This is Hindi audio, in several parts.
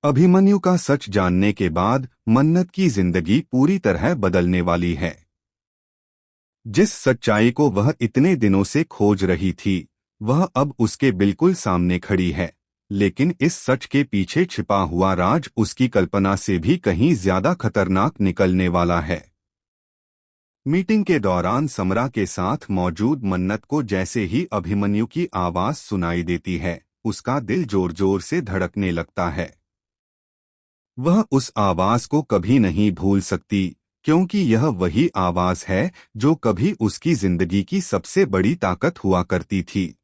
अभिमन्यु का सच जानने के बाद मन्नत की जिंदगी पूरी तरह बदलने वाली है। जिस सच्चाई को वह इतने दिनों से खोज रही थी, वह अब उसके बिल्कुल सामने खड़ी है। लेकिन इस सच के पीछे छिपा हुआ राज उसकी कल्पना से भी कहीं ज्यादा खतरनाक निकलने वाला है। मीटिंग के दौरान समरा के साथ मौजूद मन्नत को जैसे ही अभिमन्यु की आवाज सुनाई देती है, उसका दिल जोर जोर से धड़कने लगता है। वह उस आवाज को कभी नहीं भूल सकती, क्योंकि यह वही आवाज है जो कभी उसकी जिंदगी की सबसे बड़ी ताकत हुआ करती थी।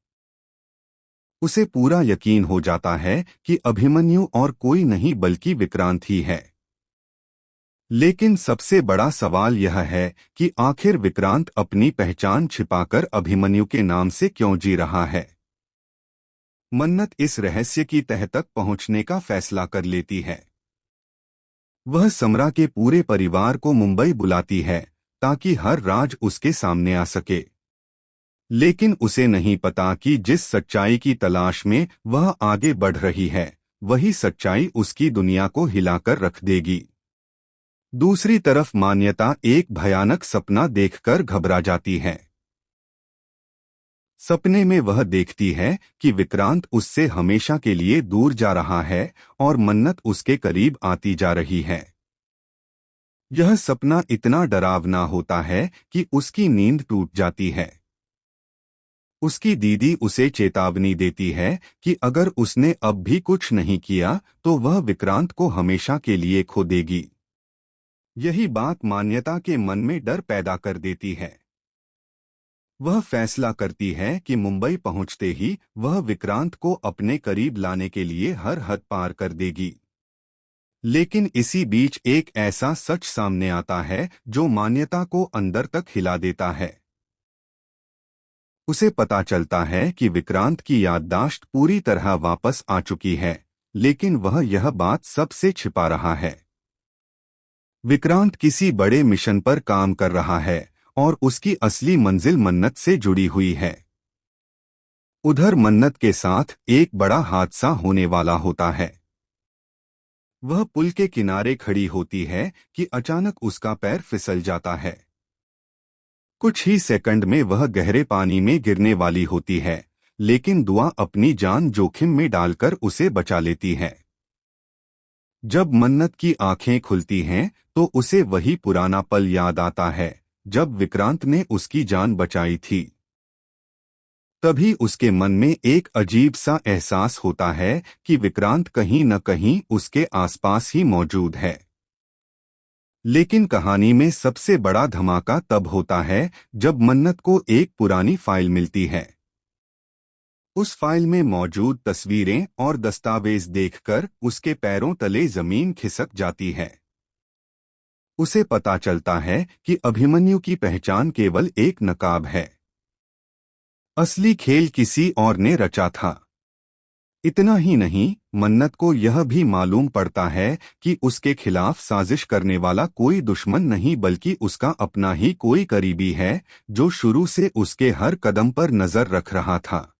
उसे पूरा यकीन हो जाता है कि अभिमन्यु और कोई नहीं बल्कि विक्रांत ही है। लेकिन सबसे बड़ा सवाल यह है कि आखिर विक्रांत अपनी पहचान छिपाकर अभिमन्यु के नाम से क्यों जी रहा है। मन्नत इस रहस्य की तह तक पहुंचने का फैसला कर लेती है। वह समरा के पूरे परिवार को मुंबई बुलाती है ताकि हर राज उसके सामने आ सके। लेकिन उसे नहीं पता कि जिस सच्चाई की तलाश में वह आगे बढ़ रही है, वही सच्चाई उसकी दुनिया को हिलाकर रख देगी। दूसरी तरफ मान्यता एक भयानक सपना देखकर घबरा जाती है। सपने में वह देखती है कि विक्रांत उससे हमेशा के लिए दूर जा रहा है और मन्नत उसके करीब आती जा रही है। यह सपना इतना डरावना होता है कि उसकी नींद टूट जाती है। उसकी दीदी उसे चेतावनी देती है कि अगर उसने अब भी कुछ नहीं किया तो वह विक्रांत को हमेशा के लिए खो देगी। यही बात मान्यता के मन में डर पैदा कर देती है। वह फैसला करती है कि मुंबई पहुंचते ही वह विक्रांत को अपने करीब लाने के लिए हर हद पार कर देगी। लेकिन इसी बीच एक ऐसा सच सामने आता है जो मान्यता को अंदर तक हिला देता है। उसे पता चलता है कि विक्रांत की याददाश्त पूरी तरह वापस आ चुकी है, लेकिन वह यह बात सबसे छिपा रहा है। विक्रांत किसी बड़े मिशन पर काम कर रहा है और उसकी असली मंजिल मन्नत से जुड़ी हुई है। उधर मन्नत के साथ एक बड़ा हादसा होने वाला होता है। वह पुल के किनारे खड़ी होती है कि अचानक उसका पैर फिसल जाता है। कुछ ही सेकंड में वह गहरे पानी में गिरने वाली होती है, लेकिन दुआ अपनी जान जोखिम में डालकर उसे बचा लेती है। जब मन्नत की आंखें खुलती हैं तो उसे वही पुराना पल याद आता है जब विक्रांत ने उसकी जान बचाई थी। तभी उसके मन में एक अजीब सा एहसास होता है कि विक्रांत कहीं न कहीं उसके आसपास ही मौजूद है। लेकिन कहानी में सबसे बड़ा धमाका तब होता है जब मन्नत को एक पुरानी फाइल मिलती है। उस फाइल में मौजूद तस्वीरें और दस्तावेज देखकर उसके पैरों तले जमीन खिसक जाती है। उसे पता चलता है कि अभिमन्यु की पहचान केवल एक नकाब है। असली खेल किसी और ने रचा था। इतना ही नहीं, मन्नत को यह भी मालूम पड़ता है कि उसके खिलाफ साजिश करने वाला कोई दुश्मन नहीं बल्कि उसका अपना ही कोई करीबी है जो शुरू से उसके हर कदम पर नजर रख रहा था।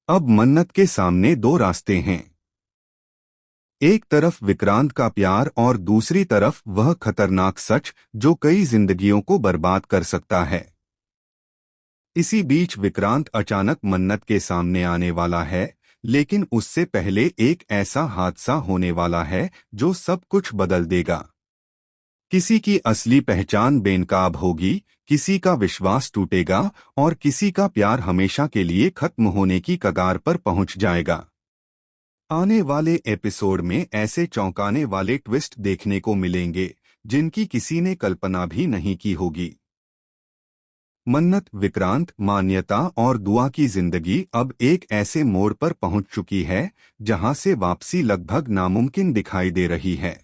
अब मन्नत के सामने दो रास्ते हैं। एक तरफ विक्रांत का प्यार और दूसरी तरफ वह खतरनाक सच जो कई जिंदगियों को बर्बाद कर सकता है। इसी बीच विक्रांत अचानक मन्नत के सामने आने वाला है, लेकिन उससे पहले एक ऐसा हादसा होने वाला है जो सब कुछ बदल देगा। किसी की असली पहचान बेनकाब होगी, किसी का विश्वास टूटेगा और किसी का प्यार हमेशा के लिए खत्म होने की कगार पर पहुंच जाएगा। आने वाले एपिसोड में ऐसे चौंकाने वाले ट्विस्ट देखने को मिलेंगे जिनकी किसी ने कल्पना भी नहीं की होगी। मन्नत, विक्रांत, मान्यता और दुआ की जिंदगी अब एक ऐसे मोड़ पर पहुंच चुकी है जहां से वापसी लगभग नामुमकिन दिखाई दे रही है।